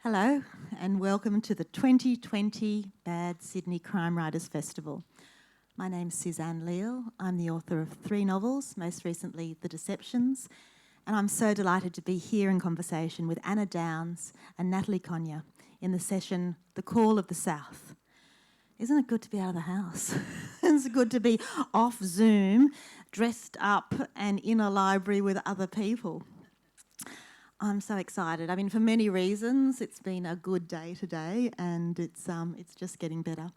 Hello and welcome to the 2020 Bad Sydney Crime Writers Festival. My name's Suzanne Leal. I'm the author of 3 novels, most recently The Deceptions, and I'm so delighted to be here in conversation with Anna Downes and Natalie Conyer in the session The Call of the South. Isn't it good to be out of the house? It's good to be off Zoom, dressed up and in a library with other people. I'm so excited. I mean, for many reasons, it's been a good day today, and it's just getting better.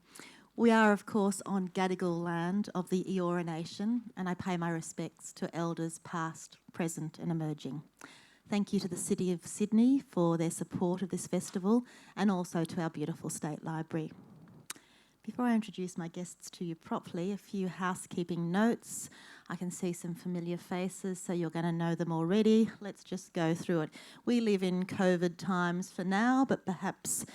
We are, of course, on Gadigal land of the Eora Nation, and I pay my respects to elders past, present and emerging. Thank you to the City of Sydney for their support of this festival, and also to our beautiful State Library. Before I introduce my guests to you properly, a few housekeeping notes. I can see some familiar faces, so you're going to know them already. Let's just go through it. We live in COVID times for now, but perhaps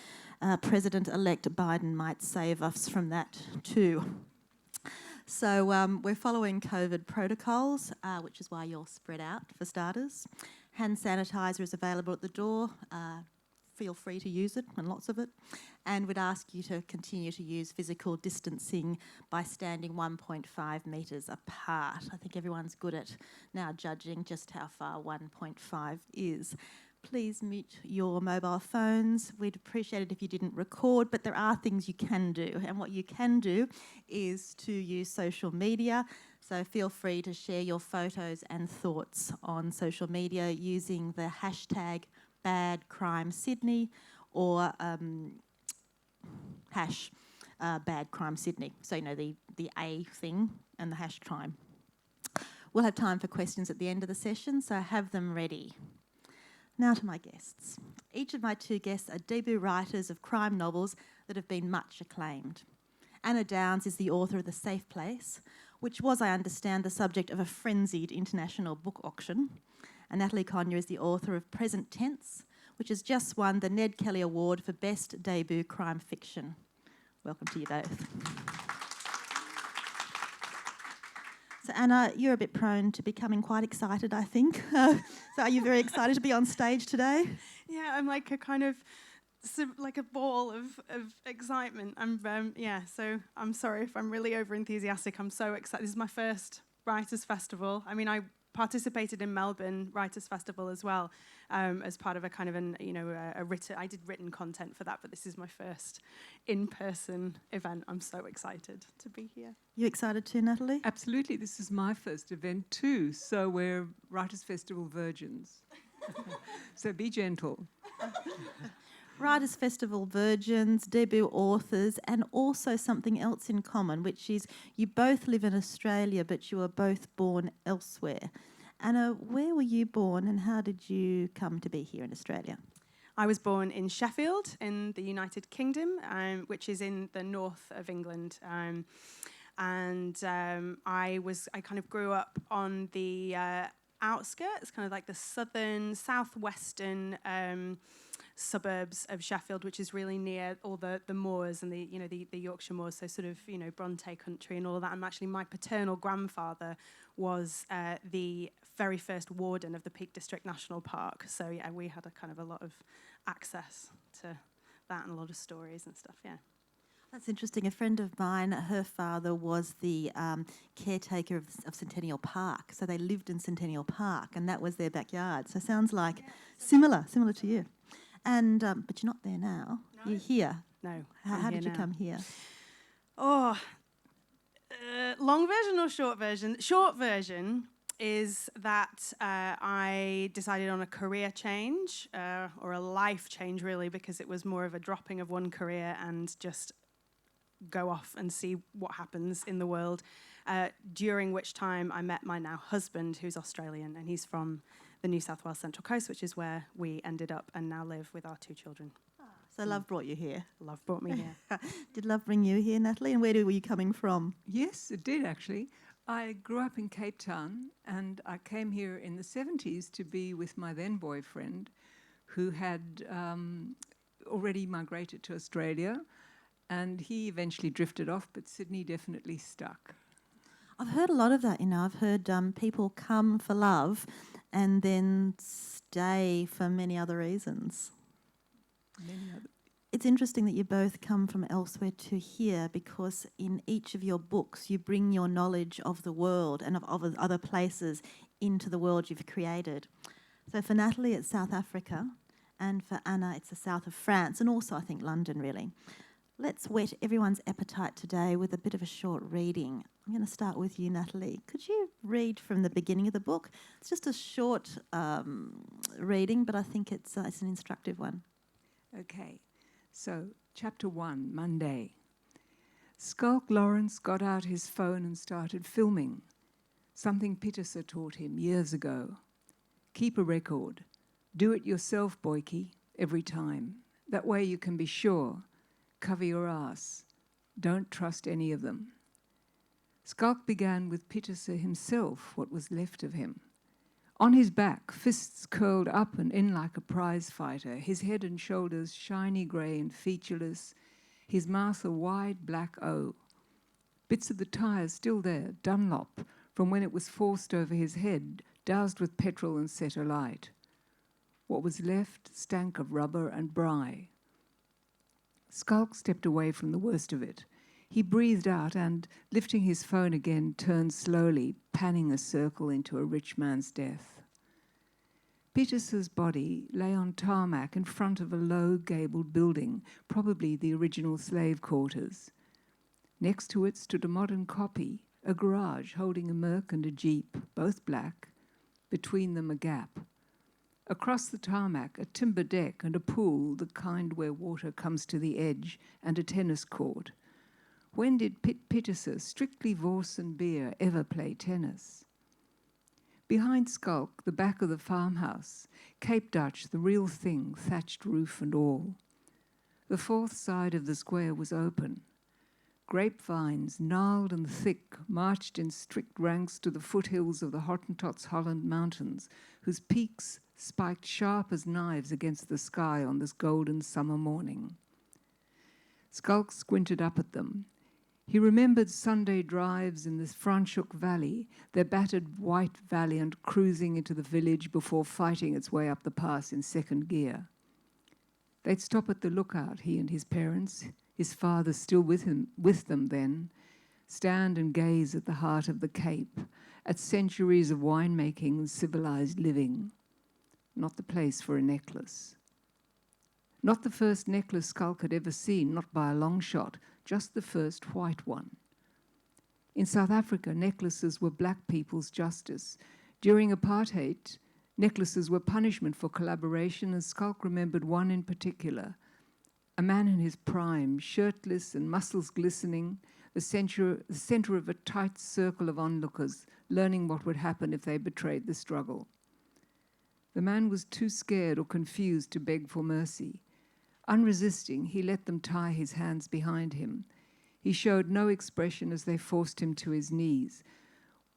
President-elect Biden might save us from that too. So we're following COVID protocols, which is why you're spread out for starters. Hand sanitizer is available at the door. Feel free to use it, and lots of it. And we'd ask you to continue to use physical distancing by standing 1.5 metres apart. I think everyone's good at now judging just how far 1.5 is. Please mute your mobile phones. We'd appreciate it if you didn't record, but there are things you can do. And what you can do is to use social media. So feel free to share your photos and thoughts on social media using the hashtag Bad Crime Sydney or hash Bad Crime Sydney. So, you know, the A thing and the hash crime. We'll have time for questions at the end of the session, so have them ready. Now to my guests. Each of my 2 guests are debut writers of crime novels that have been much acclaimed. Anna Downes is the author of The Safe Place, which was, I understand, the subject of a frenzied international book auction. And Natalie Conyer is the author of Present Tense, which has just won the Ned Kelly Award for Best Debut Crime Fiction. Welcome to you both. So Anna, you're a bit prone to becoming quite excited, I think. So are you very excited to be on stage today? Yeah, I'm like a kind of, like a ball of excitement. So I'm sorry if I'm really over-enthusiastic. I'm so excited. This is my first Writers' Festival. I mean, I participated in Melbourne Writers' Festival as well, as part of a kind of I did written content for that, but this is my first in-person event. I'm so excited to be here. You excited too, Natalie? Absolutely, this is my first event too, so we're Writers' Festival virgins. So be gentle. Writers' Festival virgins, debut authors, and also something else in common, which is you both live in Australia, but you were both born elsewhere. Anna, where were you born and how did you come to be here in Australia? I was born in Sheffield in the United Kingdom, which is in the north of England. I kind of grew up on the outskirts, kind of like the southwestern suburbs of Sheffield, which is really near all the moors and the Yorkshire moors, so sort of Bronte country and all of that. And actually, my paternal grandfather was the very first warden of the Peak District National Park. So yeah, we had a lot of access to that and a lot of stories and stuff. Yeah. That's interesting. A friend of mine, her father was the caretaker of Centennial Park. So they lived in Centennial Park and that was their backyard. So it sounds like similar to you. And but you're not there now. No. You're here. No. How did you come here? Oh, long version or short version? Short version is that I decided on a career change or a life change, really, because it was more of a dropping of one career and just go off and see what happens in the world, during which time I met my now husband, who's Australian, and he's from the New South Wales Central Coast, which is where we ended up and now live with our 2 children. So love brought you here. Love brought me here. Did love bring you here, Natalie? And where were you coming from? Yes, it did actually. I grew up in Cape Town and I came here in the 70s to be with my then boyfriend, who had already migrated to Australia, and he eventually drifted off, but Sydney definitely stuck. I've heard a lot of that, I've heard people come for love and then stay for many other reasons. many other. It's interesting that you both come from elsewhere to here, because in each of your books you bring your knowledge of the world and of other places into the world you've created. So for Natalie, it's South Africa, and for Anna, it's the south of France, and also I think London, really. Let's whet everyone's appetite today with a bit of a short reading. I'm going to start with you, Natalie. Could you read from the beginning of the book? It's just a short reading, but I think it's an instructive one. Okay, so chapter 1, Monday. Skulk Lawrence got out his phone and started filming. Something Pitessa taught him years ago. Keep a record. Do it yourself, Boykie, every time. That way you can be sure. Cover your ass. Don't trust any of them. Skulk began with Pitessa himself, what was left of him. On his back, fists curled up and in like a prize fighter, his head and shoulders shiny grey and featureless, his mouth a wide black O. Bits of the tyres still there, Dunlop, from when it was forced over his head, doused with petrol and set alight. What was left stank of rubber and brine. Skulk stepped away from the worst of it. He breathed out and, lifting his phone again, turned slowly, panning a circle into a rich man's death. Pitessa's body lay on tarmac in front of a low gabled building, probably the original slave quarters. Next to it stood a modern copy, a garage holding a Merc and a Jeep, both black, between them a gap. Across the tarmac, a timber deck and a pool, the kind where water comes to the edge, and a tennis court. When did Pitessa, strictly Vorse and beer, ever play tennis? Behind Skulk, the back of the farmhouse, Cape Dutch, the real thing, thatched roof and all. The fourth side of the square was open. Grapevines, gnarled and thick, marched in strict ranks to the foothills of the Hottentots Holland Mountains, whose peaks spiked sharp as knives against the sky on this golden summer morning. Skulk squinted up at them. He remembered Sunday drives in the Franschhoek Valley, their battered white Valiant cruising into the village before fighting its way up the pass in second gear. They'd stop at the lookout, he and his parents, his father still with them then, stand and gaze at the heart of the Cape, at centuries of winemaking and civilized living. Not the place for a necklace. Not the first necklace Skulk had ever seen, not by a long shot, just the first white one. In South Africa, necklaces were black people's justice. During apartheid, necklaces were punishment for collaboration, and Skulk remembered one in particular. A man in his prime, shirtless and muscles glistening, the center of a tight circle of onlookers, learning what would happen if they betrayed the struggle. The man was too scared or confused to beg for mercy. Unresisting, he let them tie his hands behind him. He showed no expression as they forced him to his knees.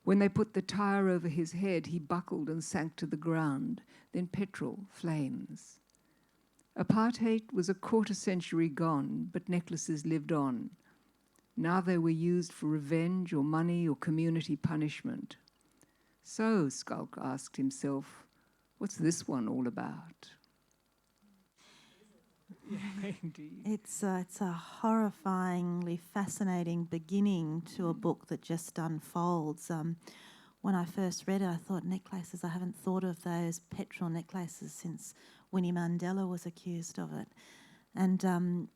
When they put the tire over his head, he buckled and sank to the ground, then petrol, flames. Apartheid was a quarter century gone, but necklaces lived on. Now they were used for revenge or money or community punishment. So, Skulk asked himself, what's this one all about? Yeah, indeed. It's a horrifyingly fascinating beginning to a book that just unfolds. When I first read it, I thought necklaces. I haven't thought of those petrol necklaces since Winnie Mandela was accused of it. And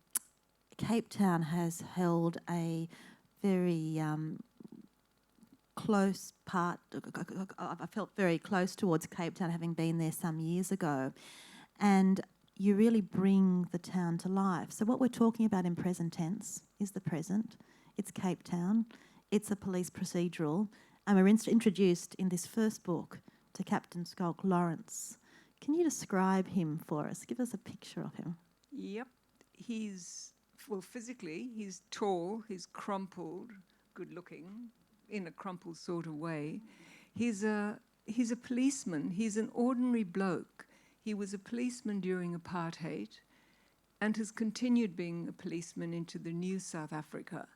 Cape Town has held a very close part. I felt very close towards Cape Town, having been there some years ago. And you really bring the town to life. So what we're talking about in present tense is the present. It's Cape Town. It's a police procedural. And we're introduced in this first book to Captain Skulk Lawrence. Can you describe him for us? Give us a picture of him. Yep. Physically, he's tall, he's crumpled, good looking, in a crumpled sort of way. He's a policeman. He's an ordinary bloke. He was a policeman during apartheid and has continued being a policeman into the new South Africa.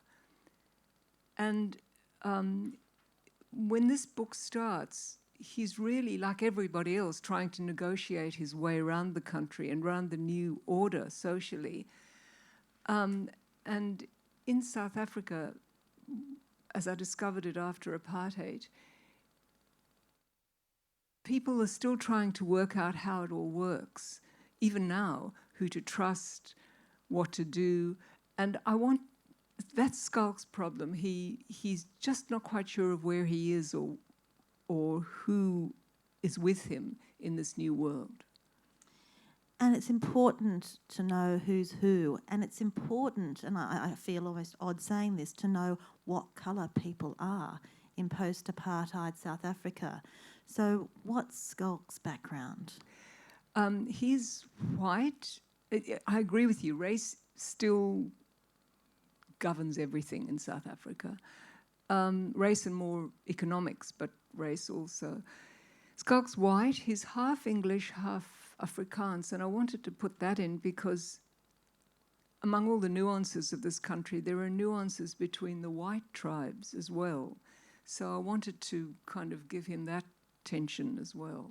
And when this book starts, he's really, like everybody else, trying to negotiate his way around the country and around the new order socially. And in South Africa, as I discovered it after apartheid, people are still trying to work out how it all works, even now, who to trust, what to do. And that's Skulk's problem. He's just not quite sure of where he is or who is with him in this new world. And it's important to know who's who. And it's important, and I feel almost odd saying this, to know what colour people are in post-apartheid South Africa. So what's Skulk's background? He's white. I agree with you. Race still governs everything in South Africa. Race and more economics, but race also. Skulk's white. He's half English, half Afrikaans, and I wanted to put that in because among all the nuances of this country, there are nuances between the white tribes as well. So I wanted to kind of give him that tension as well.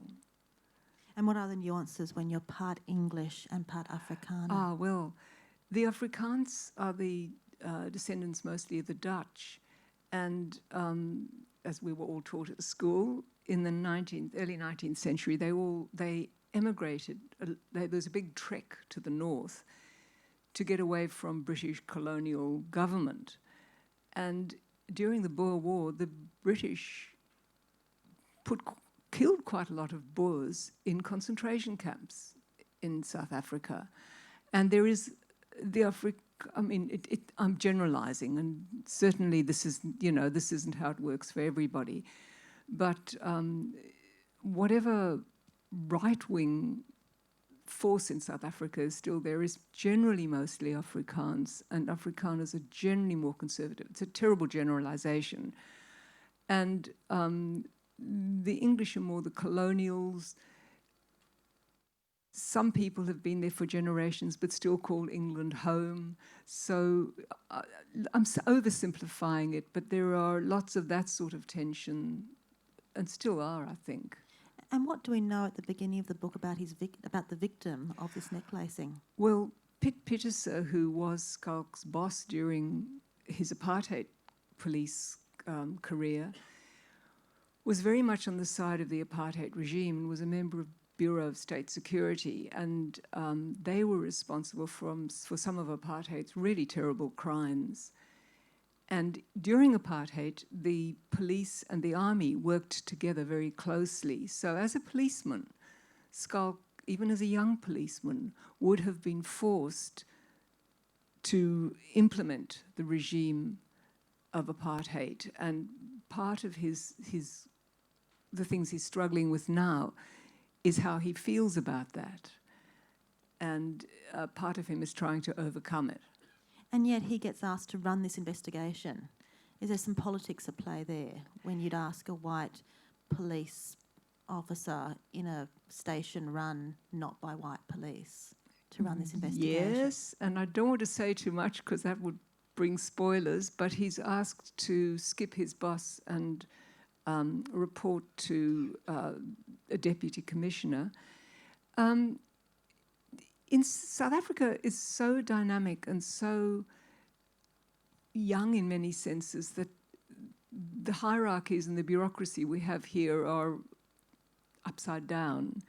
And what are the nuances when you're part English and part Afrikaner? Well, the Afrikaans are the descendants mostly of the Dutch. And as we were all taught at school, in the early 19th century, they emigrated. There was a big trek to the north to get away from British colonial government. And during the Boer War, the British killed quite a lot of Boers in concentration camps in South Africa. And there is I'm generalizing, and certainly this isn't how it works for everybody. But whatever right-wing force in South Africa is still there is generally mostly Afrikaans, and Afrikaners are generally more conservative. It's a terrible generalization. And the English are more the colonials. Some people have been there for generations but still call England home. So I'm oversimplifying it, but there are lots of that sort of tension, and still are, I think. And what do we know at the beginning of the book about about the victim of this necklacing? Well, Piet Pieterse, who was Skulk's boss during his apartheid police career, was very much on the side of the apartheid regime and was a member of Bureau of State Security, and they were responsible for some of apartheid's really terrible crimes. And during apartheid, the police and the army worked together very closely. So as a policeman, Skulk, even as a young policeman, would have been forced to implement the regime of apartheid. And part of the things he's struggling with now is how he feels about that. And part of him is trying to overcome it. And yet he gets asked to run this investigation. Is there some politics at play there when you'd ask a white police officer in a station run not by white police to run this investigation? Yes, and I don't want to say too much because that would bring spoilers, but he's asked to skip his boss and report to a deputy commissioner. In South Africa is so dynamic and so young in many senses that the hierarchies and the bureaucracy we have here are upside down.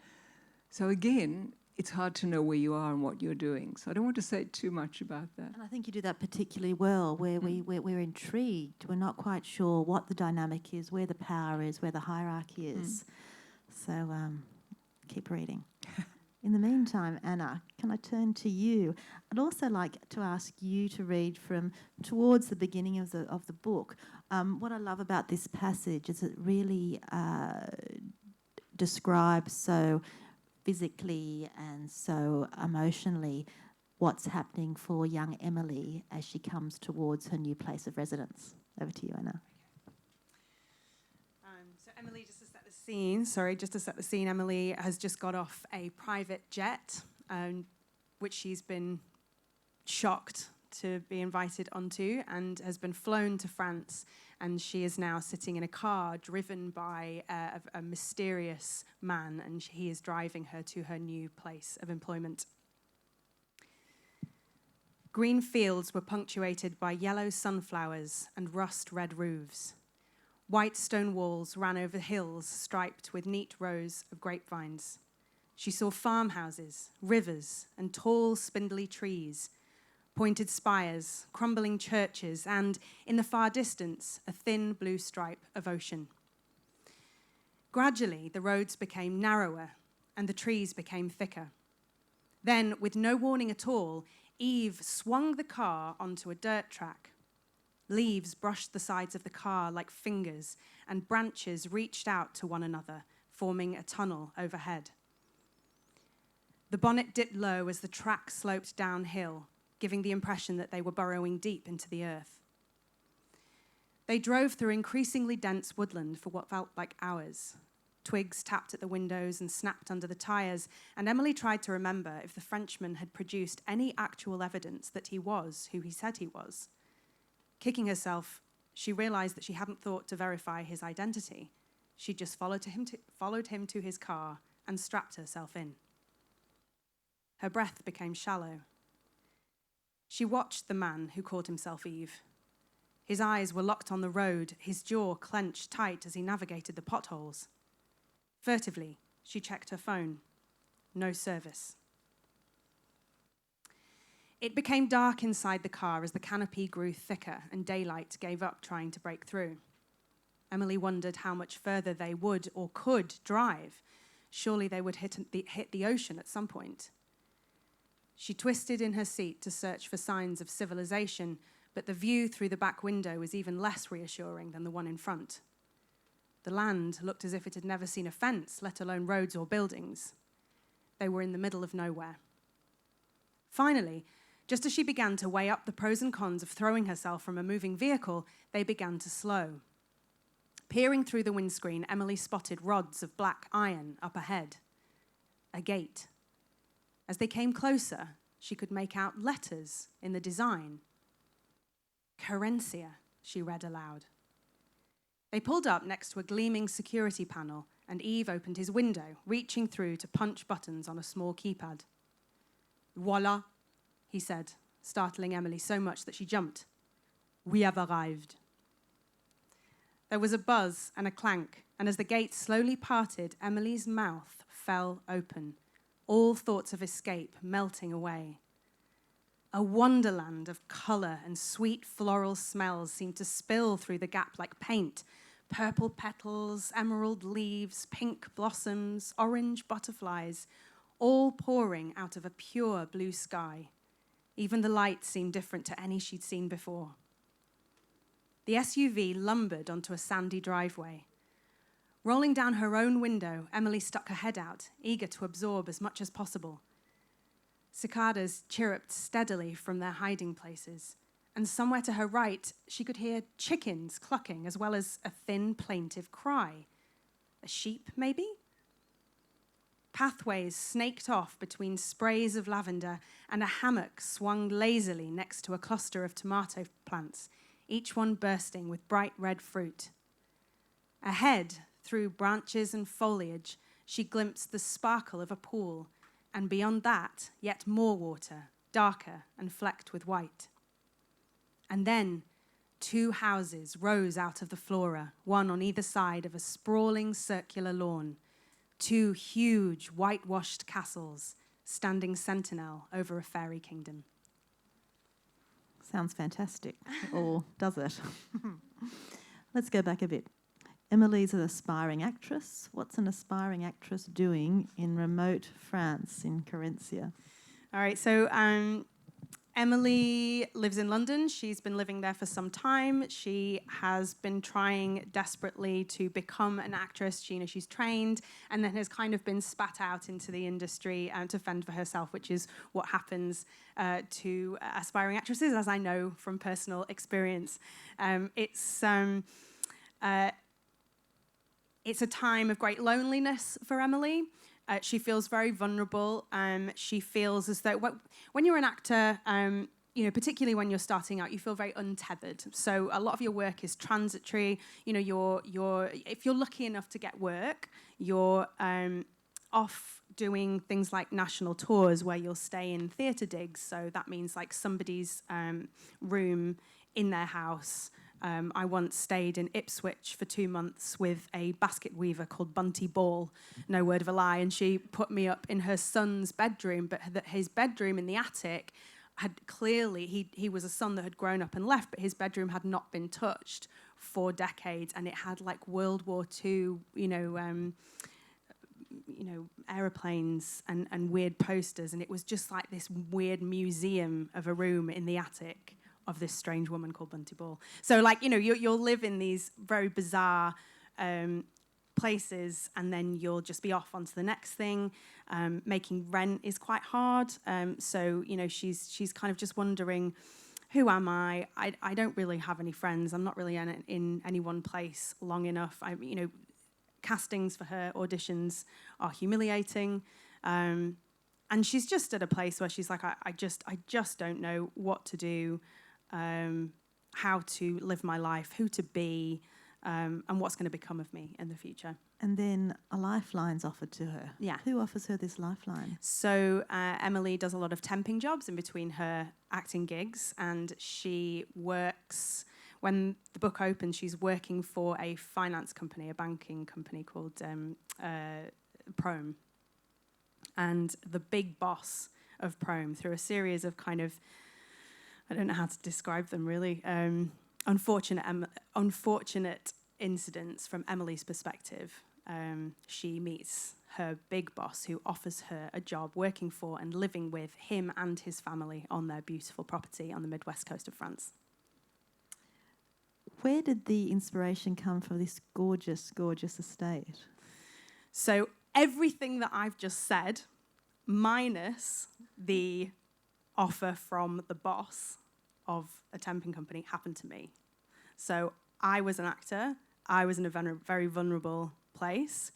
So again, it's hard to know where you are and what you're doing. So I don't want to say too much about that. And I think you do that particularly well, where we're intrigued. We're not quite sure what the dynamic is, where the power is, where the hierarchy is. So keep reading. In the meantime, Anna, can I turn to you? I'd also like to ask you to read from towards the beginning of the book. What I love about this passage is it really describes so physically and so emotionally what's happening for young Emily as she comes towards her new place of residence. Over to you, Anna. So Emily, just to set the scene, Emily has just got off a private jet, which she's been shocked to be invited onto and has been flown to France. And she is now sitting in a car driven by a mysterious man, and he is driving her to her new place of employment. Green fields were punctuated by yellow sunflowers and rust-red roofs. White stone walls ran over hills striped with neat rows of grapevines. She saw farmhouses, rivers, and tall, spindly trees, pointed spires, crumbling churches, and, in the far distance, a thin blue stripe of ocean. Gradually, the roads became narrower, and the trees became thicker. Then, with no warning at all, Eve swung the car onto a dirt track. Leaves brushed the sides of the car like fingers, and branches reached out to one another, forming a tunnel overhead. The bonnet dipped low as the track sloped downhill, giving the impression that they were burrowing deep into the earth. They drove through increasingly dense woodland for what felt like hours. Twigs tapped at the windows and snapped under the tires, and Emily tried to remember if the Frenchman had produced any actual evidence that he was who he said he was. Kicking herself, she realized that she hadn't thought to verify his identity. She just followed him to his car and strapped herself in. Her breath became shallow. She watched the man who called himself Eve. His eyes were locked on the road, his jaw clenched tight as he navigated the potholes. Furtively, she checked her phone. No service. It became dark inside the car as the canopy grew thicker and daylight gave up trying to break through. Emily wondered how much further they would or could drive. Surely they would hit the ocean at some point. She twisted in her seat to search for signs of civilization, but the view through the back window was even less reassuring than the one in front. The land looked as if it had never seen a fence, let alone roads or buildings. They were in the middle of nowhere. Finally, just as she began to weigh up the pros and cons of throwing herself from a moving vehicle, they began to slow. Peering through the windscreen, Emily spotted rods of black iron up ahead. A gate. As they came closer, she could make out letters in the design. Carencia, she read aloud. They pulled up next to a gleaming security panel, and Eve opened his window, reaching through to punch buttons on a small keypad. Voila, he said, startling Emily so much that she jumped. We have arrived. There was a buzz and a clank, and as the gate slowly parted, Emily's mouth fell open, all thoughts of escape melting away. A wonderland of colour and sweet floral smells seemed to spill through the gap like paint. Purple petals, emerald leaves, pink blossoms, orange butterflies, all pouring out of a pure blue sky. Even the light seemed different to any she'd seen before. The SUV lumbered onto a sandy driveway. Rolling down her own window, Emily stuck her head out, eager to absorb as much as possible. Cicadas chirruped steadily from their hiding places, and somewhere to her right, she could hear chickens clucking, as well as a thin, plaintive cry. A sheep, maybe? Pathways snaked off between sprays of lavender, and a hammock swung lazily next to a cluster of tomato plants, each one bursting with bright red fruit. Ahead, through branches and foliage, she glimpsed the sparkle of a pool, and beyond that, yet more water, darker and flecked with white. And then, 2 houses rose out of the flora, one on either side of a sprawling circular lawn, 2 huge whitewashed castles standing sentinel over a fairy kingdom. Sounds fantastic, or does it? Let's go back a bit. Emily's an aspiring actress. What's an aspiring actress doing in remote France, in Carencia? All right, so Emily lives in London. She's been living there for some time. She has been trying desperately to become an actress. She's trained and then has kind of been spat out into the industry to fend for herself, which is what happens to aspiring actresses, as I know from personal experience. It's a time of great loneliness for Emily. She feels very vulnerable. She feels as though when you're an actor, particularly when you're starting out, you feel very untethered. So a lot of your work is transitory. If you're lucky enough to get work, you're off doing things like national tours where you'll stay in theatre digs. So that means like somebody's room in their house. I once stayed in Ipswich for 2 months with a basket weaver called Bunty Ball, no word of a lie, and she put me up in her son's bedroom, but his bedroom in the attic had clearly, he was a son that had grown up and left, but his bedroom had not been touched for decades, and it had like World War II, aeroplanes and weird posters, and it was just like this weird museum of a room in the attic of this strange woman called Bunty Ball. So like, you'll live in these very bizarre places, and then you'll just be off onto the next thing. Making rent is quite hard. So she's kind of just wondering, who am I? I don't really have any friends. I'm not really in any one place long enough. Castings for her auditions are humiliating. And she's just at a place where she's like, I just don't know what to do, how to live my life, who to be, and what's going to become of me in the future. And then a lifeline's offered to her. Yeah. Who offers her this lifeline? So Emily does a lot of temping jobs in between her acting gigs, and she works, when the book opens, she's working for a finance company, a banking company called Prome. And the big boss of Prome, through a series of kind of, I don't know how to describe them really, unfortunate incidents from Emily's perspective, she meets her big boss, who offers her a job working for and living with him and his family on their beautiful property on the midwest coast of France. Where did the inspiration come for this gorgeous, gorgeous estate? So everything that I've just said, minus the offer from the boss of a temping company, happened to me. So I was an actor. I was in a very vulnerable place,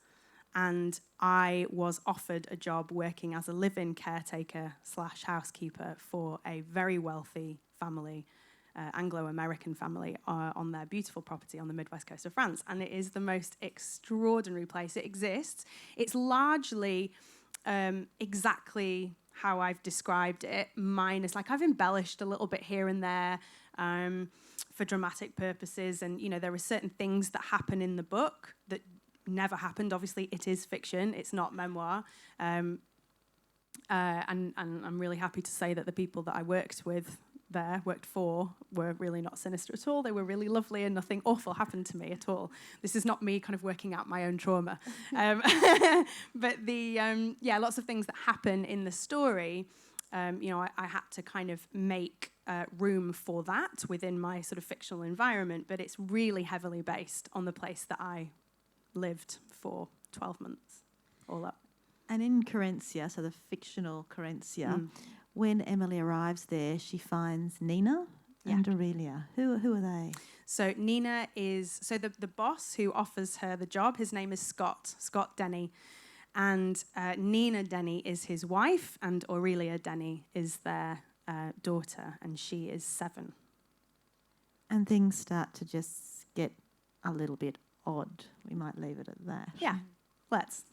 and I was offered a job working as a live-in caretaker / housekeeper for a very wealthy family, Anglo-American family, on their beautiful property on the midwest coast of France. And it is the most extraordinary place. It exists. It's largely exactly how I've described it, minus, like, I've embellished a little bit here and there for dramatic purposes. And, there are certain things that happen in the book that never happened. Obviously, it is fiction. It's not memoir. And I'm really happy to say that the people that I worked for, were really not sinister at all. They were really lovely, and nothing awful happened to me at all. This is not me kind of working out my own trauma. But lots of things that happen in the story, I had to kind of make room for that within my sort of fictional environment, but it's really heavily based on the place that I lived for 12 months, all up. And in Carencia, so the fictional Carencia, when Emily arrives there, she finds Nina and Aurelia. Who are they? So Nina is, the boss who offers her the job, his name is Scott Denny. And Nina Denny is his wife, and Aurelia Denny is their daughter, and she is 7. And things start to just get a little bit odd. We might leave it at that. Yeah, let's.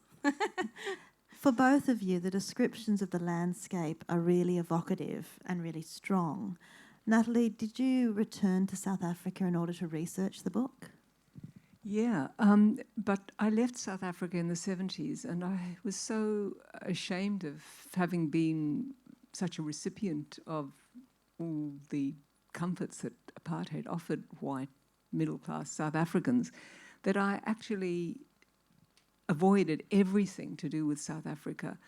For both of you, the descriptions of the landscape are really evocative and really strong. Natalie, did you return to South Africa in order to research the book? Yeah, but I left South Africa in the 70s, and I was so ashamed of having been such a recipient of all the comforts that apartheid offered white middle-class South Africans that I actually avoided everything to do with South Africa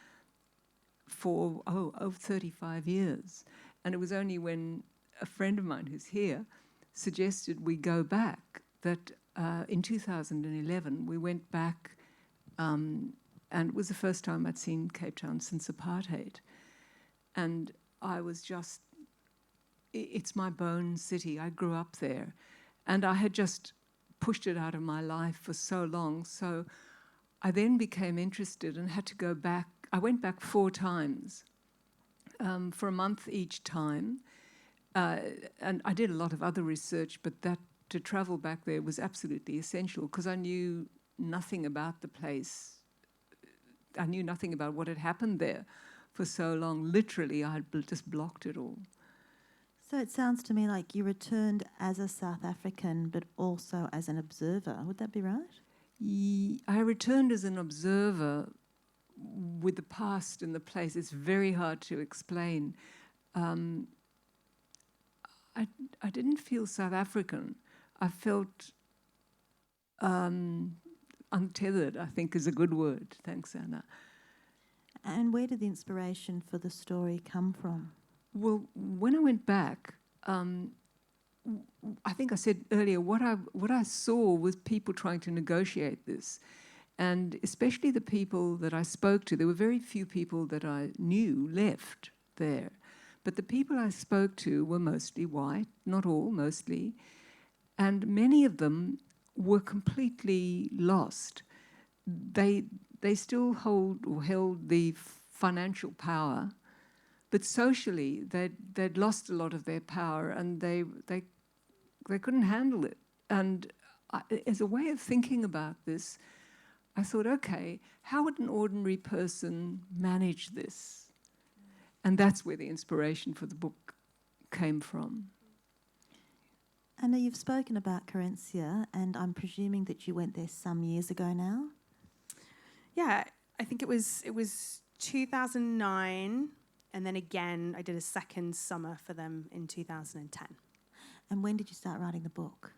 for over 35 years. And it was only when a friend of mine who's here suggested we go back that in 2011 we went back, and it was the first time I'd seen Cape Town since apartheid. And I was just, it's my bone city. I grew up there. And I had just pushed it out of my life for so long. So I then became interested and had to go back. I went back 4 times for a month each time. And I did a lot of other research, but that to travel back there was absolutely essential because I knew nothing about the place. I knew nothing about what had happened there for so long. Literally, I had just blocked it all. So it sounds to me like you returned as a South African, but also as an observer. Would that be right? I returned as an observer with the past and the place. It's very hard to explain. I didn't feel South African. I felt untethered, I think is a good word. Thanks, Anna. And where did the inspiration for the story come from? Well, when I went back, I think I said earlier, what I saw was people trying to negotiate this. And especially the people that I spoke to, there were very few people that I knew left there. But the people I spoke to were mostly white, not all, mostly. And many of them were completely lost. They still held the financial power, but socially they'd lost a lot of their power, and they couldn't handle it. And as a way of thinking about this, I thought, okay, how would an ordinary person manage this? And that's where the inspiration for the book came from. Anna, you've spoken about Carencia, and I'm presuming that you went there some years ago now. Yeah, I think it was 2009, and then again I did a second summer for them in 2010. And when did you start writing the book?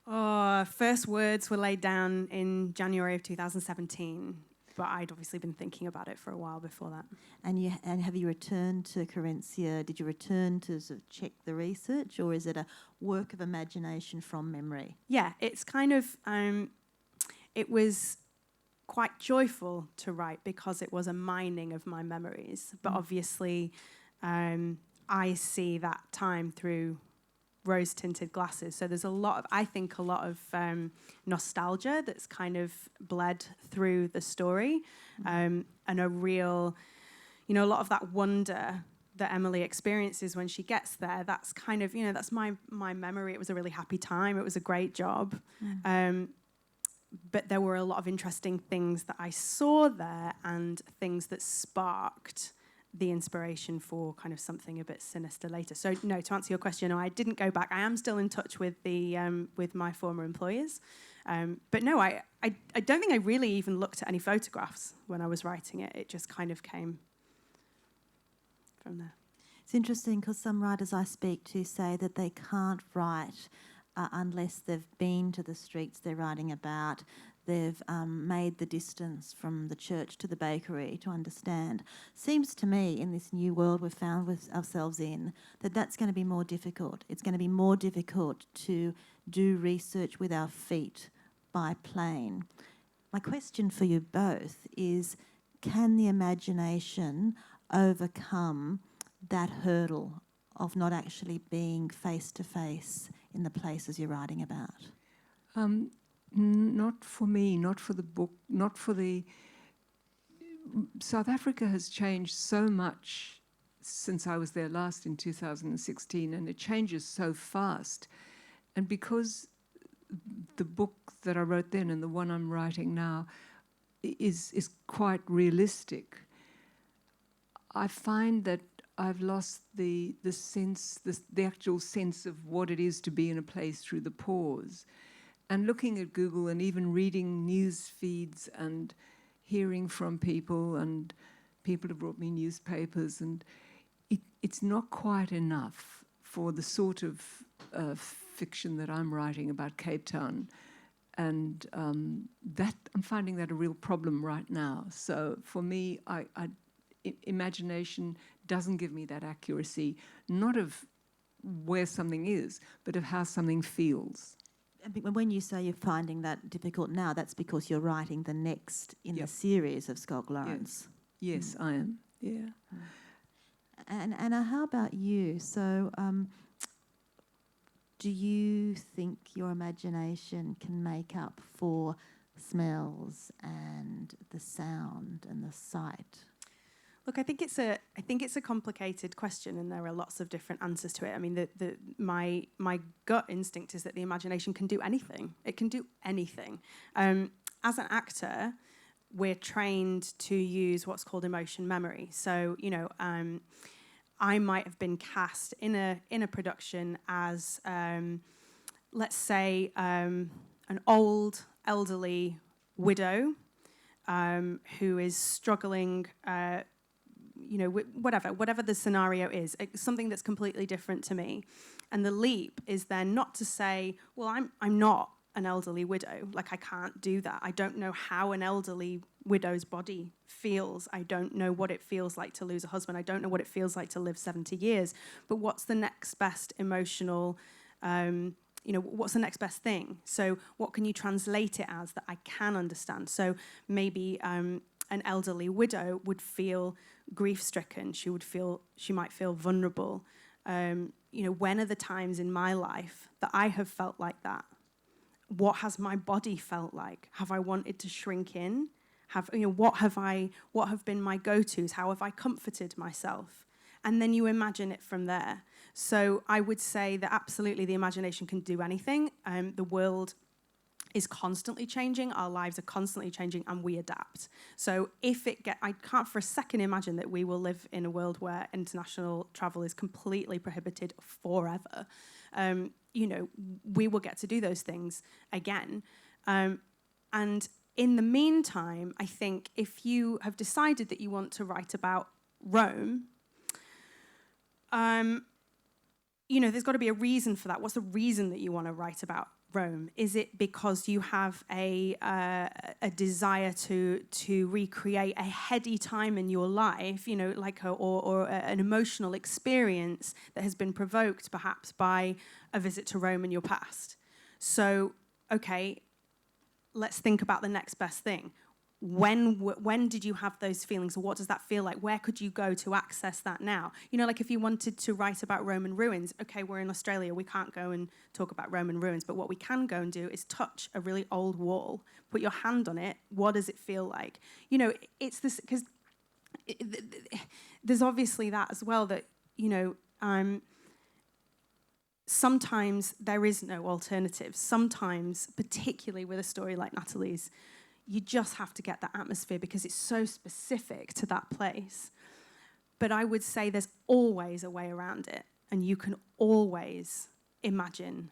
First words were laid down in January of 2017, but I'd obviously been thinking about it for a while before that. And have you returned to Carencia? Did you return to sort of check the research, or is it a work of imagination from memory? Yeah, it's kind of, it was quite joyful to write because it was a mining of my memories. But obviously, I see that time through rose-tinted glasses. So there's I think a lot of nostalgia that's kind of bled through the story, and a real, a lot of that wonder that Emily experiences when she gets there. That's kind of, that's my memory. It was a really happy time. It was a great job. But there were a lot of interesting things that I saw there and things that sparked the inspiration for kind of something a bit sinister later. So no, to answer your question, no, I didn't go back. I am still in touch with with my former employers. But no, I don't think I really even looked at any photographs when I was writing it. It just kind of came from there. It's interesting because some writers I speak to say that they can't write unless they've been to the streets they're writing about. They've made the distance from the church to the bakery to understand. Seems to me, in this new world we've found with ourselves in, that that's going to be more difficult. It's going to be more difficult to do research with our feet by plane. My question for you both is, can the imagination overcome that hurdle of not actually being face-to-face in the places you're writing about? Not for me, not for the book, not for the... South Africa has changed so much since I was there last in 2016, and it changes so fast. And because the book that I wrote then and the one I'm writing now is quite realistic, I find that I've lost the sense, the actual sense of what it is to be in a place through the pause. And looking at Google and even reading news feeds and hearing from people, and people have brought me newspapers, and it's not quite enough for the sort of fiction that I'm writing about Cape Town. And that I'm finding that a real problem right now. So for me, imagination doesn't give me that accuracy, not of where something is, but of how something feels. When you say you're finding that difficult now, that's because you're writing the next in the series of Scott Lawrence. Yes, I am, yeah. And Anna, how about you? So do you think your imagination can make up for smells and the sound and the sight? Look, I think it's a complicated question, and there are lots of different answers to it. I mean, my gut instinct is that the imagination can do anything. It can do anything. As an actor, we're trained to use what's called emotion memory. So, I might have been cast in a production as, let's say, an old, elderly widow who is struggling. Whatever the scenario is, something that's completely different to me. And the leap is then not to say, well, I'm not an elderly widow. Like, I can't do that. I don't know how an elderly widow's body feels. I don't know what it feels like to lose a husband. I don't know what it feels like to live 70 years. But what's the next best emotional, what's the next best thing? So what can you translate it as that I can understand? So maybe an elderly widow would feel grief-stricken. She might feel vulnerable. When are the times in my life that I have felt like that? What has my body felt like? Have I wanted to shrink in? What have been my go-tos? How have I comforted myself? And then you imagine it from there. So I would say that absolutely the imagination can do anything. The world is constantly changing, our lives are constantly changing, and we adapt. So I can't for a second imagine that we will live in a world where international travel is completely prohibited forever. We will get to do those things again. And in the meantime, I think if you have decided that you want to write about Rome, there's got to be a reason for that. What's the reason that you want to write about Rome? Is it because you have a desire to recreate a heady time in your life, or an emotional experience that has been provoked perhaps by a visit to Rome in your past? So, okay, let's think about the next best thing. When did you have those feelings, or what does that feel like? Where could you go to access that now? Like if you wanted to write about Roman ruins, okay, we're in Australia, we can't go and talk about Roman ruins, but what we can go and do is touch a really old wall, put your hand on it, what does it feel like? It's this, because there's obviously that as well, that, sometimes there is no alternative. Sometimes, particularly with a story like Natalie's, you just have to get that atmosphere because it's so specific to that place. But I would say there's always a way around it, and you can always imagine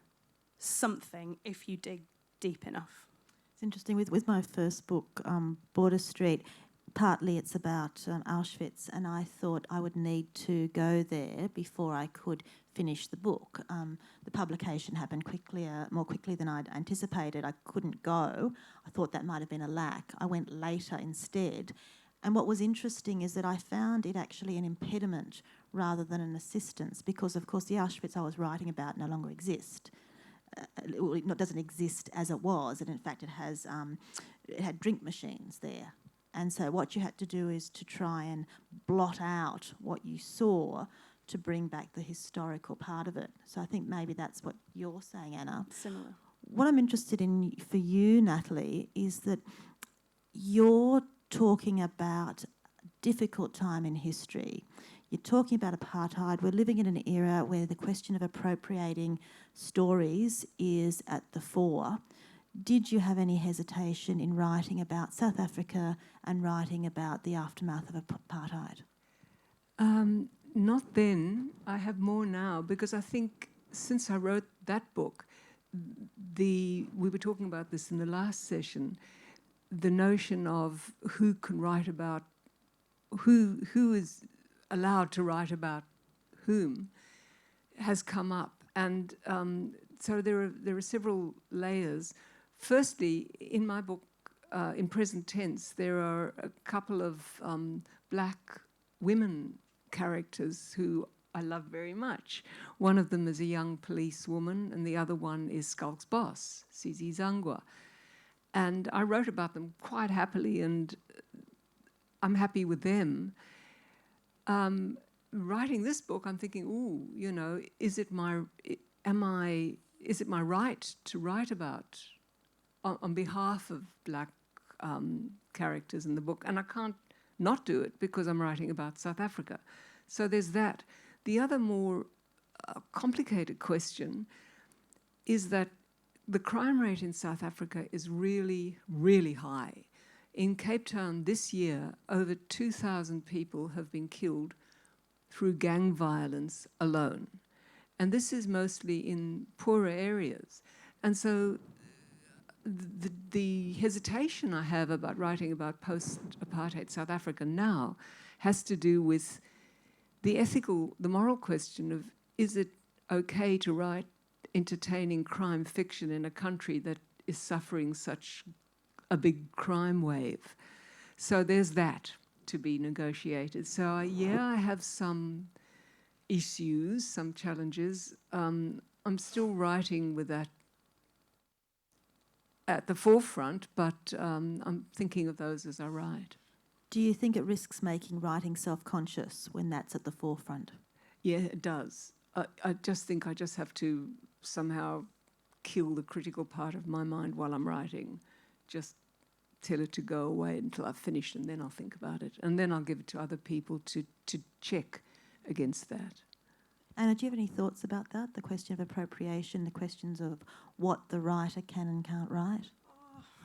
something if you dig deep enough. It's interesting, with my first book, Border Street, partly it's about Auschwitz, and I thought I would need to go there before I could finish the book. The publication happened more quickly than I'd anticipated. I couldn't go. I thought that might have been a lack. I went later instead. And what was interesting is that I found it actually an impediment rather than an assistance, because, of course, the Auschwitz I was writing about no longer exists. It doesn't exist as it was, and in fact it had drink machines there. And so what you had to do is to try and blot out what you saw to bring back the historical part of it. So I think maybe that's what you're saying, Anna. Similar. What I'm interested in for you, Natalie, is that you're talking about a difficult time in history. You're talking about apartheid. We're living in an era where the question of appropriating stories is at the fore. Did you have any hesitation in writing about South Africa and writing about the aftermath of apartheid? Not then. I have more now, because I think since I wrote that book, we were talking about this in the last session, the notion of who can write about, who is allowed to write about whom has come up. And so there are several layers. Firstly, in my book, in present tense, there are a couple of black women characters who I love very much. One of them is a young police woman, and the other one is Skulk's boss, Sisi Zangwa. And I wrote about them quite happily, and I'm happy with them. Writing this book, I'm thinking, is it my right to write about on behalf of black characters in the book? And I can't not do it because I'm writing about South Africa. So there's that. The other more complicated question is that the crime rate in South Africa is really, really high. In Cape Town this year, over 2,000 people have been killed through gang violence alone. And this is mostly in poorer areas. And so the hesitation I have about writing about post-apartheid South Africa now has to do with the moral question of, is it okay to write entertaining crime fiction in a country that is suffering such a big crime wave? So there's that to be negotiated. So yeah, I have some issues, some challenges. I'm still writing with that at the forefront, but I'm thinking of those as I write. Do you think it risks making writing self-conscious when that's at the forefront? Yeah, it does. I just think I just have to somehow kill the critical part of my mind while I'm writing. Just tell it to go away until I've finished, and then I'll think about it. And then I'll give it to other people to check against that. Anna, do you have any thoughts about that? The question of appropriation, the questions of what the writer can and can't write?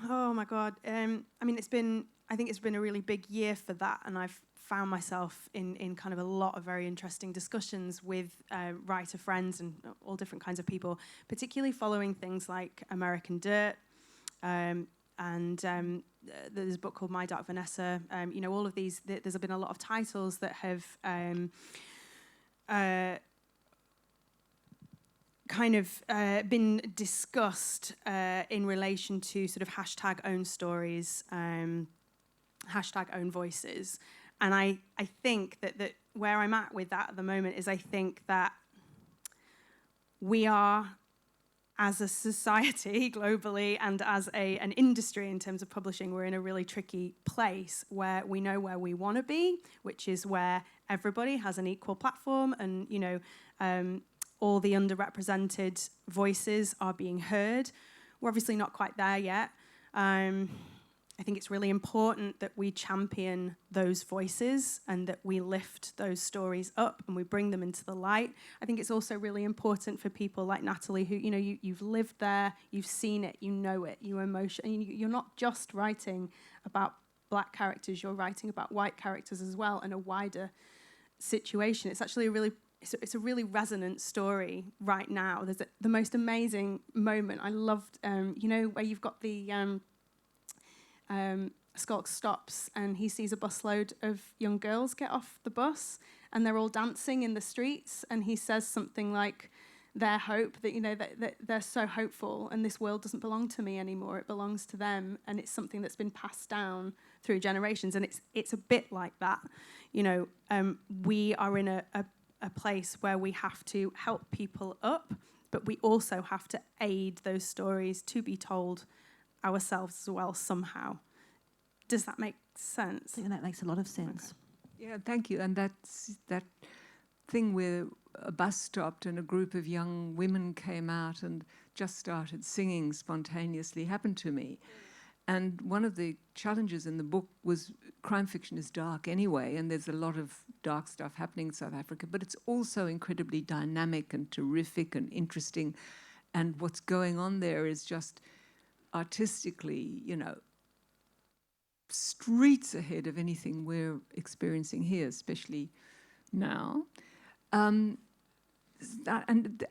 Oh my God. I think it's been a really big year for that, and I've found myself in kind of a lot of very interesting discussions with writer friends and all different kinds of people, particularly following things like American Dirt, and there's a book called My Dark Vanessa. All of these, there's been a lot of titles that have been discussed in relation to sort of hashtag own stories, hashtag own voices. And I think that where I'm at with that at the moment is I think that we are, as a society globally and as an industry in terms of publishing, we're in a really tricky place where we know where we want to be, which is where everybody has an equal platform and, all the underrepresented voices are being heard. We're obviously not quite there yet. I think it's really important that we champion those voices and that we lift those stories up and we bring them into the light. I think it's also really important for people like Natalie, who, you've lived there, you've seen it, you know it, you're not just writing about black characters, you're writing about white characters as well and a wider situation. It's actually it's a really resonant story right now. There's the most amazing moment. I loved, where you've got the Skulk stops and he sees a busload of young girls get off the bus and they're all dancing in the streets, and he says something like, their hope, that they're so hopeful and this world doesn't belong to me anymore, it belongs to them, and it's something that's been passed down through generations. And it's a bit like that. We are in a place where we have to help people up, but we also have to aid those stories to be told ourselves as well somehow. Does that make sense? I think that makes a lot of sense. Okay. Yeah, thank you. And that's that thing where a bus stopped and a group of young women came out and just started singing spontaneously happened to me. And one of the challenges in the book was crime fiction is dark anyway, and there's a lot of dark stuff happening in South Africa, but it's also incredibly dynamic and terrific and interesting. And what's going on there is just artistically, streets ahead of anything we're experiencing here, especially now. And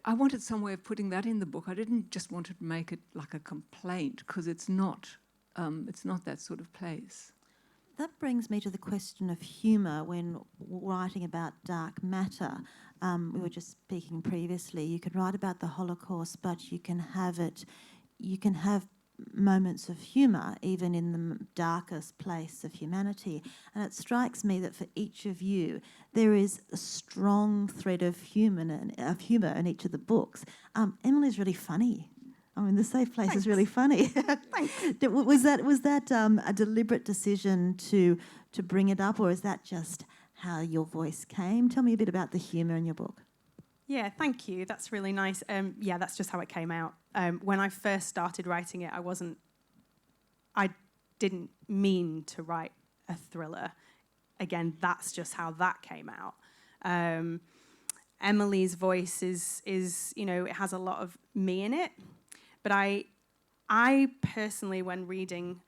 I wanted some way of putting that in the book. I didn't just want to make it like a complaint, because it's not that sort of place. That brings me to the question of humour when writing about dark matter. We were just speaking previously. You can write about the Holocaust, but you can have moments of humour even in the darkest place of humanity. And it strikes me that for each of you, there is a strong thread of humour in each of the books. Emily's really funny. The Safe Place Thanks. is really funny. Thanks. Was that a deliberate decision to bring it up, or is that just how your voice came? Tell me a bit about the humour in your book. Yeah, thank you. That's really nice. That's just how it came out. When I first started writing it, I didn't mean to write a thriller. again, that's just how that came out. Emily's voice is it has a lot of me in it. But I personally, when reading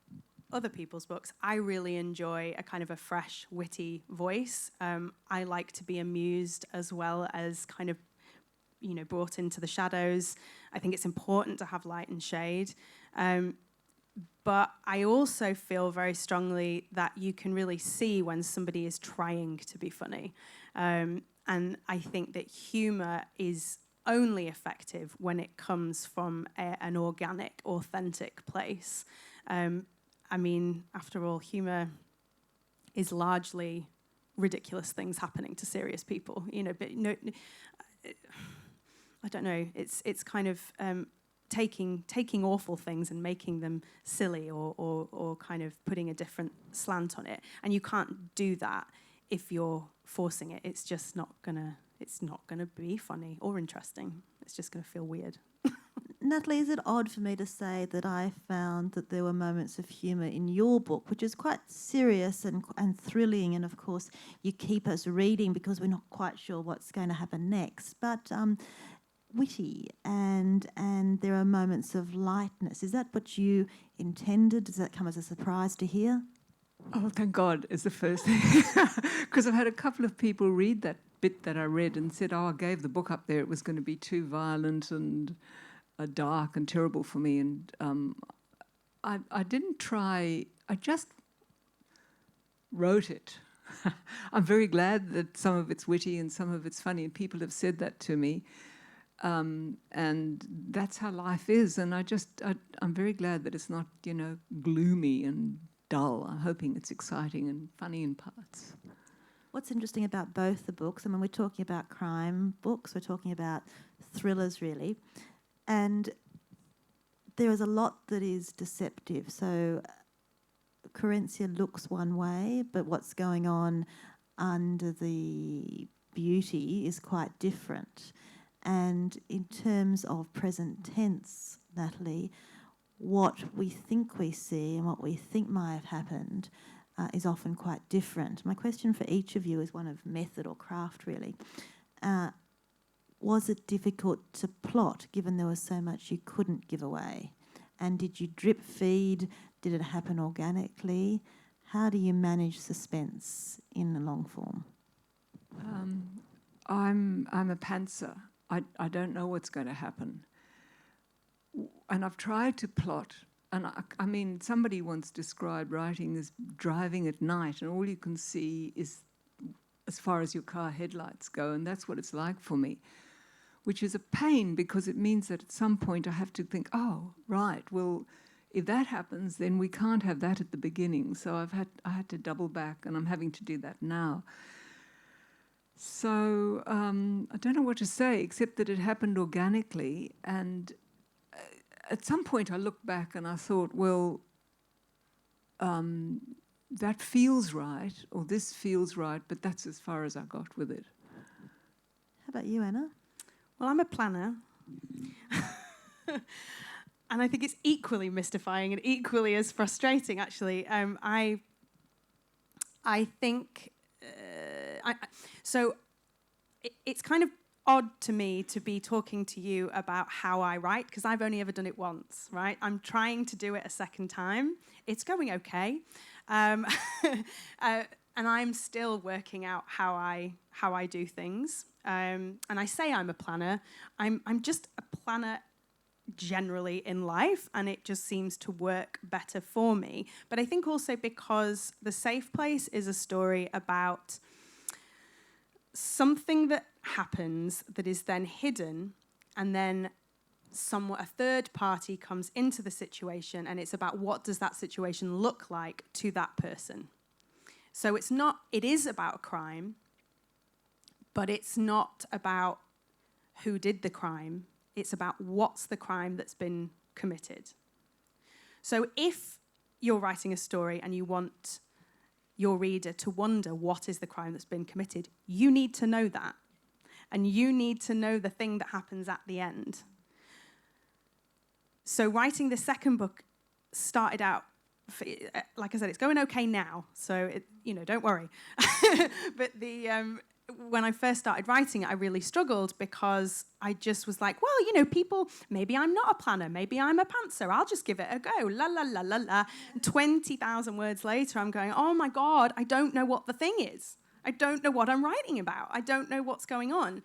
other people's books, I really enjoy a kind of a fresh, witty voice. I like to be amused as well as kind of, brought into the shadows. I think it's important to have light and shade. But I also feel very strongly that you can really see when somebody is trying to be funny. And I think that humour is only effective when it comes from an organic, authentic place. After all, humour is largely ridiculous things happening to serious people. But I don't know. It's kind of taking awful things and making them silly, or kind of putting a different slant on it. And you can't do that if you're forcing it. It's just not gonna be funny or interesting. It's just gonna feel weird. Natalie, is it odd for me to say that I found that there were moments of humour in your book, which is quite serious and thrilling, and of course you keep us reading because we're not quite sure what's going to happen next, but witty, and there are moments of lightness. Is that what you intended? Does that come as a surprise to hear? Oh, thank God, is the first thing. Because I've had a couple of people read that bit that I read and said, I gave the book up there, it was going to be too violent and dark and terrible for me. And I didn't try, I just wrote it. I'm very glad that some of it's witty and some of it's funny, and people have said that to me. And that's how life is. And I'm very glad that it's not, gloomy and dull. I'm hoping it's exciting and funny in parts. What's interesting about both the books, we're talking about crime books, we're talking about thrillers really, and there is a lot that is deceptive. So Corencia looks one way, but what's going on under the beauty is quite different. And in terms of present tense, Natalie, what we think we see and what we think might have happened is often quite different. My question for each of you is one of method or craft, really. Was it difficult to plot, given there was so much you couldn't give away? And did you drip feed? Did it happen organically? How do you manage suspense in the long form? I'm a pantser. I don't know what's going to happen. And I've tried to plot. And I mean, somebody once described writing as driving at night, and all you can see is as far as your car headlights go, and that's what it's like for me, which is a pain because it means that at some point I have to think, oh, right, well, if that happens, then we can't have that at the beginning. So I had to double back, and I'm having to do that now. So I don't know what to say, except that it happened organically. And at some point I looked back and I thought, well, that feels right, or this feels right, but that's as far as I got with it. How about you, Anna? Well, I'm a planner. And I think it's equally mystifying and equally as frustrating, actually. I think... So it's kind of odd to me to be talking to you about how I write, because I've only ever done it once, right? I'm trying to do it a second time. It's going okay. And I'm still working out how I do things. And I say I'm a planner. I'm just a planner generally in life, and it just seems to work better for me. But I think also because The Safe Place is a story about something that happens that is then hidden, and then a third party comes into the situation, and it's about what does that situation look like to that person. So it is about a crime, but it's not about who did the crime. It's about what's the crime that's been committed. So if you're writing a story and you want your reader to wonder what is the crime that's been committed, you need to know that. And you need to know the thing that happens at the end. So writing the second book started out like I said, it's going okay now, so don't worry. But when I first started writing it, I really struggled because I just was like, well, people, maybe I'm not a planner, maybe I'm a pantser, I'll just give it a go, la, la, la, la, la. 20,000 words later, I'm going, oh my God, I don't know what the thing is. I don't know what I'm writing about. I don't know what's going on.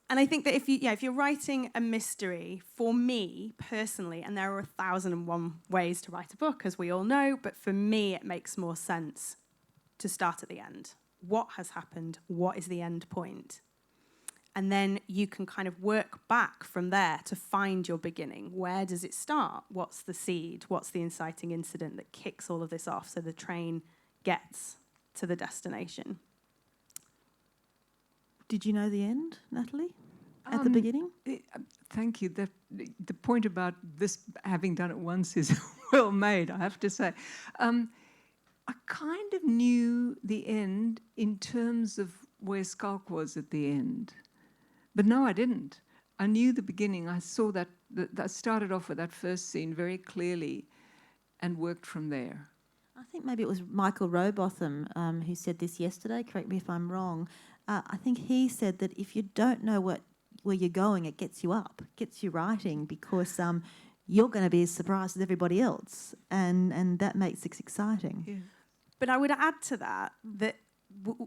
And I think that if you're writing a mystery, for me personally, and there are 1,001 ways to write a book, as we all know, but for me, it makes more sense to start at the end. What has happened? What is the end point? And then you can kind of work back from there to find your beginning. Where does it start? What's the seed? What's the inciting incident that kicks all of this off so the train gets to the destination? Did you know the end, Natalie, at the beginning? Thank you. The point about this having done it once is well made, I have to say. I kind of knew the end in terms of where Skulk was at the end. But no, I didn't. I knew the beginning. I saw that started off with that first scene very clearly and worked from there. I think maybe it was Michael Robotham who said this yesterday. Correct me if I'm wrong. I think he said that if you don't know where you're going, it gets you up, gets you writing, because you're going to be as surprised as everybody else, and that makes it exciting. Yeah. But I would add to that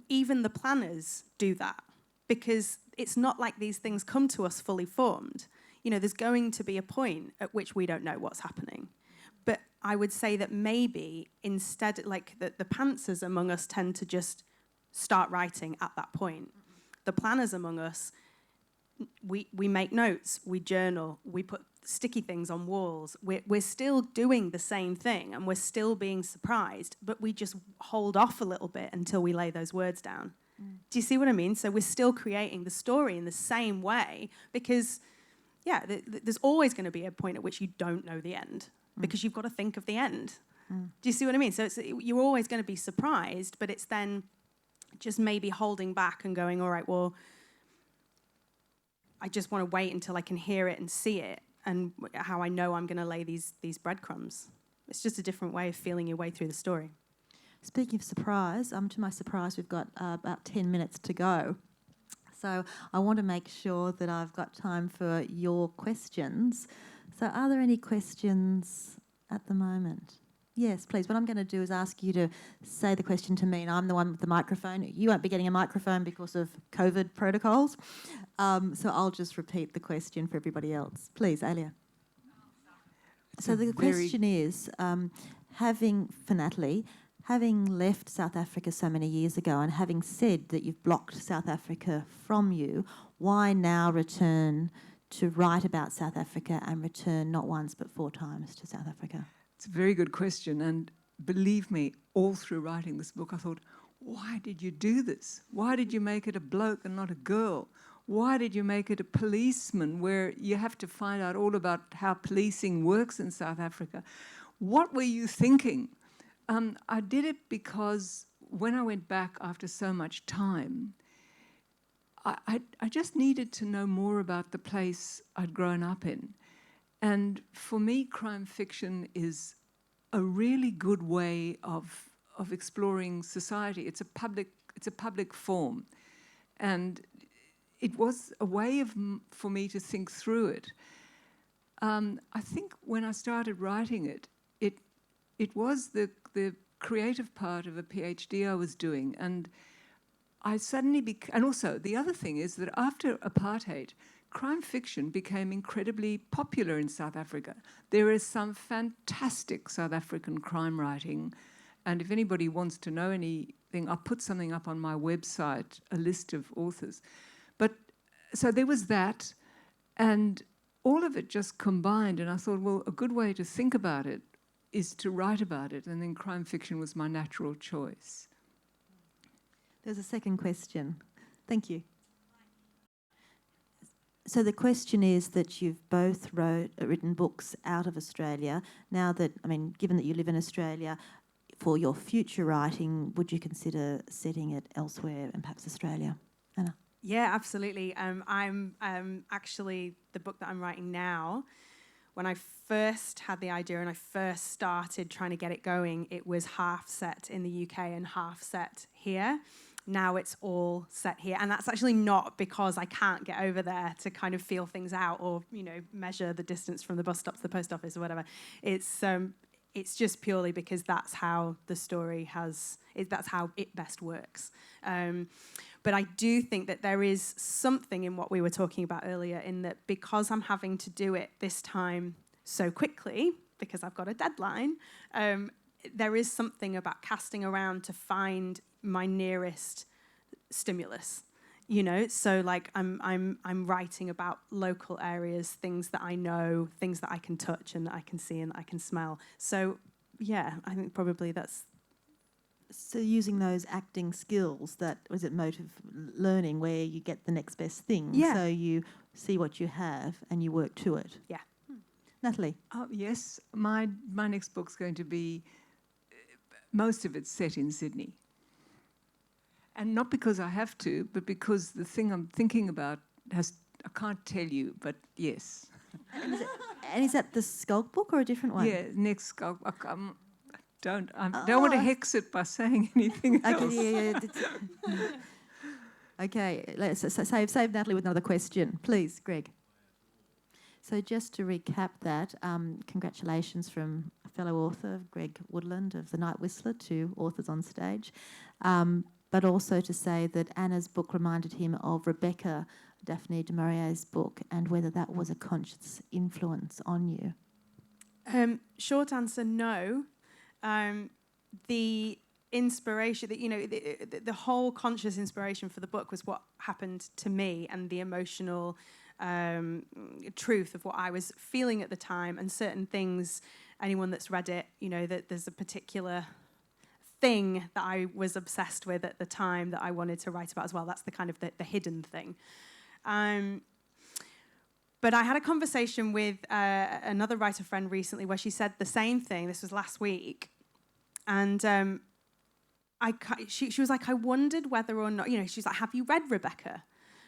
even the planners do that, because it's not like these things come to us fully formed. There's going to be a point at which we don't know what's happening. But I would say that maybe instead, like the pantsers among us tend to just start writing at that point. The planners among us, we make notes, we journal, we put sticky things on walls. We're still doing the same thing, and we're still being surprised, but we just hold off a little bit until we lay those words down. Do you see what I mean? So we're still creating the story in the same way, because, there's always going to be a point at which you don't know the end, because you've got to think of the end. Do you see what I mean? So you're always going to be surprised, but it's then just maybe holding back and going, all right, well, I just want to wait until I can hear it and see it, and how I know I'm going to lay these breadcrumbs. It's just a different way of feeling your way through the story. Speaking of surprise, to my surprise, we've got about 10 minutes to go. So I want to make sure that I've got time for your questions. So are there any questions at the moment? Yes, please. What I'm going to do is ask you to say the question to me, and I'm the one with the microphone. You won't be getting a microphone because of COVID protocols. So I'll just repeat the question for everybody else. Please, Alia. So the question is, for Natalie, having left South Africa so many years ago and having said that you've blocked South Africa from you, why now return to write about South Africa and return not once but 4 times to South Africa? It's a very good question, and believe me, all through writing this book, I thought, why did you do this? Why did you make it a bloke and not a girl? Why did you make it a policeman, where you have to find out all about how policing works in South Africa? What were you thinking? I did it because when I went back after so much time, I just needed to know more about the place I'd grown up in. And for me, crime fiction is a really good way of exploring society. It's a public form, and it was a way for me to think through it. I think when I started writing it was the creative part of a PhD I was doing, and I suddenly and also the other thing is that after apartheid, crime fiction became incredibly popular in South Africa. There is some fantastic South African crime writing, and if anybody wants to know anything, I'll put something up on my website, a list of authors. But so there was that, and all of it just combined, and I thought, well, a good way to think about it is to write about it, and then crime fiction was my natural choice. There's a second question. Thank you. So the question is that you've both written books out of Australia. Now that, given that you live in Australia, for your future writing, would you consider setting it elsewhere and perhaps Australia? Anna? Yeah, absolutely. I'm actually, the book that I'm writing now, when I first had the idea and I first started trying to get it going, it was half set in the UK and half set here. Now it's all set here. And that's actually not because I can't get over there to kind of feel things out or, measure the distance from the bus stop to the post office or whatever. It's just purely because that's how the story that's how it best works. But I do think that there is something in what we were talking about earlier, in that because I'm having to do it this time so quickly, because I've got a deadline, there is something about casting around to find my nearest stimulus. So like I'm writing about local areas, things that I know, things that I can touch and that I can see and that I can smell. So yeah, I think probably that's. So using those acting skills, that was it motive learning, where you get the next best thing. Yeah. So you see what you have and you work to it. Yeah. Natalie. Yes, my next book's going to be, most of it's set in Sydney. And not because I have to, but because the thing I'm thinking about I can't tell you, but yes. And is that the Skulk book or a different one? Yeah, next Skulk. I don't want to hex it by saying anything else. Okay, yeah. Okay, let's save Natalie with another question. Please, Greg. So just to recap that, congratulations from a fellow author, Greg Woodland of The Night Whistler, to authors on stage. But also to say that Anna's book reminded him of Rebecca, Daphne du Maurier's book, and whether that was a conscious influence on you. Short answer, no. The inspiration, the whole conscious inspiration for the book was what happened to me and the emotional truth of what I was feeling at the time, and certain things. Anyone that's read it, that there's a particular thing that I was obsessed with at the time that I wanted to write about as well. That's the kind of the hidden thing. But I had a conversation with another writer friend recently where she said the same thing. This was last week. And she was like, I wondered whether or not, she's like, have you read Rebecca?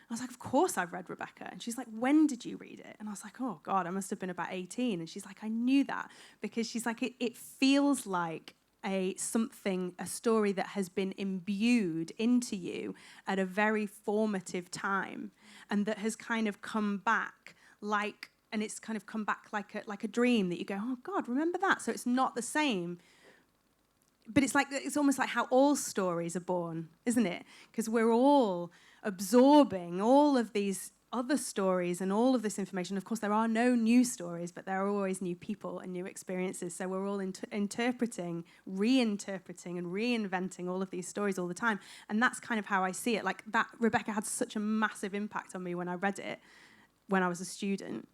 I was like, of course I've read Rebecca. And she's like, when did you read it? And I was like, oh God, I must have been about 18. And she's like, I knew that, because she's like, it feels like a story that has been imbued into you at a very formative time, and that has kind of come back like a dream that you go, oh God, remember that? So it's not the same. But it's almost like how all stories are born, isn't it? Because we're all absorbing all of these other stories and all of this information. Of course, there are no new stories, but there are always new people and new experiences. So we're all interpreting, reinterpreting, and reinventing all of these stories all the time. And that's kind of how I see it. Like that, Rebecca had such a massive impact on me when I read it when I was a student.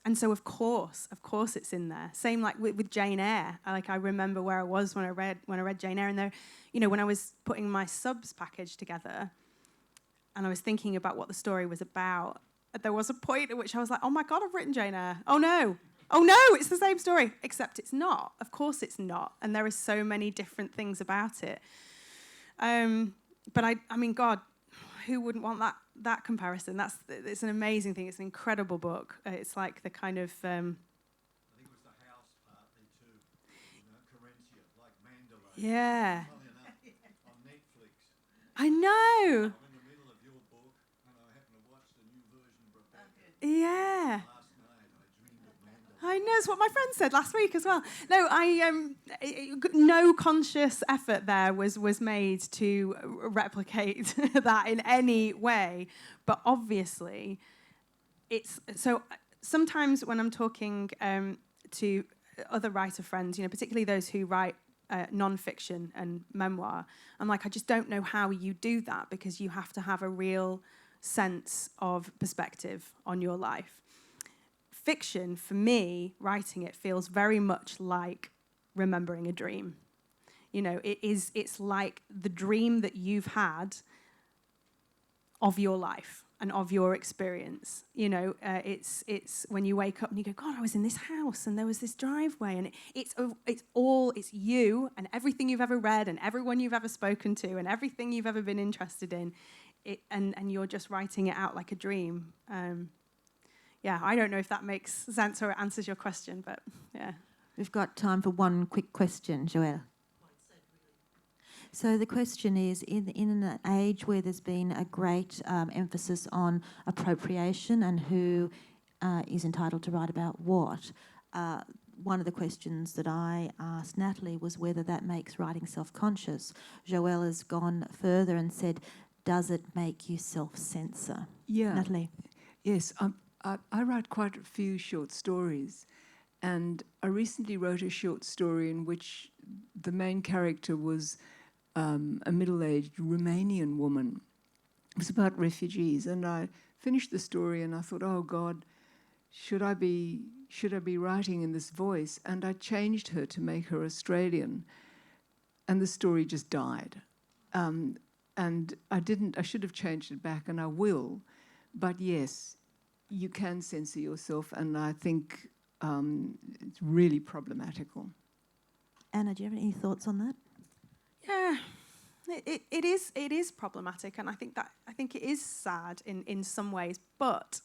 And so, of course, it's in there. Same like with Jane Eyre. I remember where I was when I read Jane Eyre, and there, when I was putting my subs package together, and I was thinking about what the story was about, there was a point at which I was like, oh my God, I've written Jane Eyre. Oh no, it's the same story, except it's not. Of course, it's not, and there are so many different things about it. But I mean, God, who wouldn't want that comparison? It's an amazing thing. It's an incredible book. It's like the kind of. I think it was the house partly too. Carinthia, like Mandalay. Yeah. Funny enough, on Netflix. I know. I'm in the middle of your book, and I happened to watch the new version of Rebecca. Yeah. Last night, I dreamed of Mandalay. I know, it's what my friend said last week as well. No, no conscious effort there was made to replicate that in any way. But obviously, it's so. Sometimes when I'm talking to other writer friends, particularly those who write non-fiction and memoir, I'm like, I just don't know how you do that, because you have to have a real sense of perspective on your life. Fiction, for me, writing it feels very much like remembering a dream. It's like the dream that you've had of your life and of your experience. It's when you wake up and you go, God, I was in this house and there was this driveway, and it's you and everything you've ever read and everyone you've ever spoken to and everything you've ever been interested in, and you're just writing it out like a dream. yeah, I don't know if that makes sense or it answers your question, but yeah. We've got time for one quick question, Joelle. So the question is, in an age where there's been a great emphasis on appropriation and who is entitled to write about what, one of the questions that I asked Natalie was whether that makes writing self-conscious. Joelle has gone further and said, does it make you self-censor? Yeah. Natalie? Yes, I write quite a few short stories, and I recently wrote a short story in which the main character was a middle-aged Romanian woman. It was about refugees, and I finished the story and I thought, oh God, should I be writing in this voice? And I changed her to make her Australian, and the story just died. And I should have changed it back, and I will. But yes, you can censor yourself, and I think it's really problematical. Anna, do you have any thoughts on that? Yeah, it is problematic, and I think it is sad in some ways. But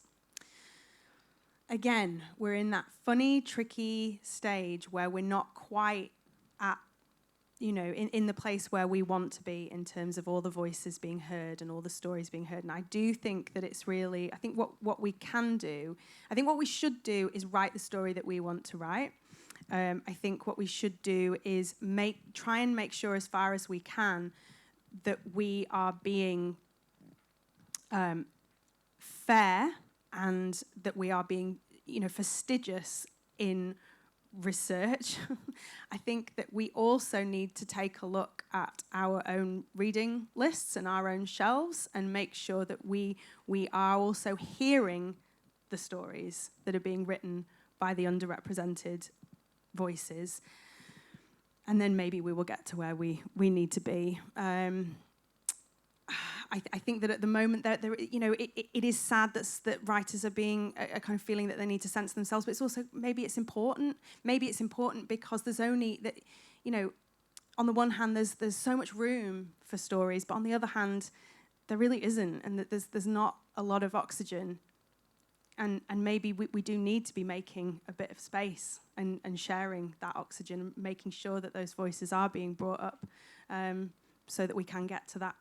again, we're in that funny, tricky stage where we're not quite at, in the place where we want to be in terms of all the voices being heard and all the stories being heard. And I do think that it's really, I think what we can do, I think what we should do is write the story that we want to write. I think what we should do is try and make sure as far as we can that we are being fair and that we are being, fastidious in research. I think that we also need to take a look at our own reading lists and our own shelves and make sure that we are also hearing the stories that are being written by the underrepresented voices, and then maybe we will get to where we need to be. I think that at the moment that it is sad that writers are being kind of feeling that they need to censor themselves, but it's also maybe it's important because there's only that, on the one hand there's so much room for stories, but on the other hand there really isn't, and that there's not a lot of oxygen. And maybe we do need to be making a bit of space and sharing that oxygen, making sure that those voices are being brought up, so that we can get to that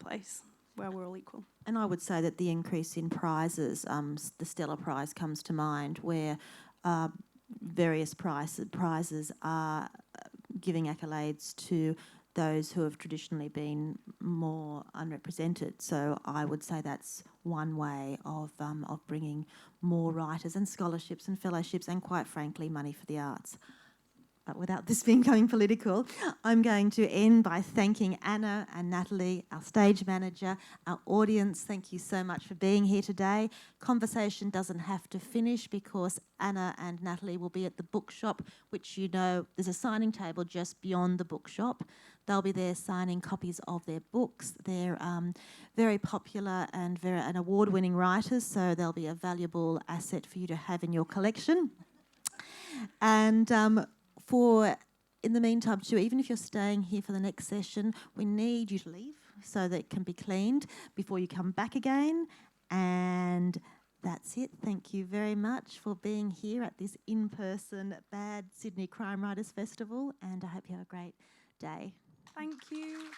place where we're all equal. And I would say that the increase in prizes, the Stella Prize comes to mind, where various prizes are giving accolades to those who have traditionally been more unrepresented. So I would say that's one way of bringing more writers and scholarships and fellowships and, quite frankly, money for the arts. But without this becoming political, I'm going to end by thanking Anna and Natalie, our stage manager, our audience. Thank you so much for being here today. Conversation doesn't have to finish because Anna and Natalie will be at the bookshop, which there's a signing table just beyond the bookshop. They'll be there signing copies of their books. They're very popular and an award-winning writers, so they'll be a valuable asset for you to have in your collection. And in the meantime too, even if you're staying here for the next session, we need you to leave so that it can be cleaned before you come back again. And that's it. Thank you very much for being here at this in-person Bad Sydney Crime Writers Festival, and I hope you have a great day. Thank you.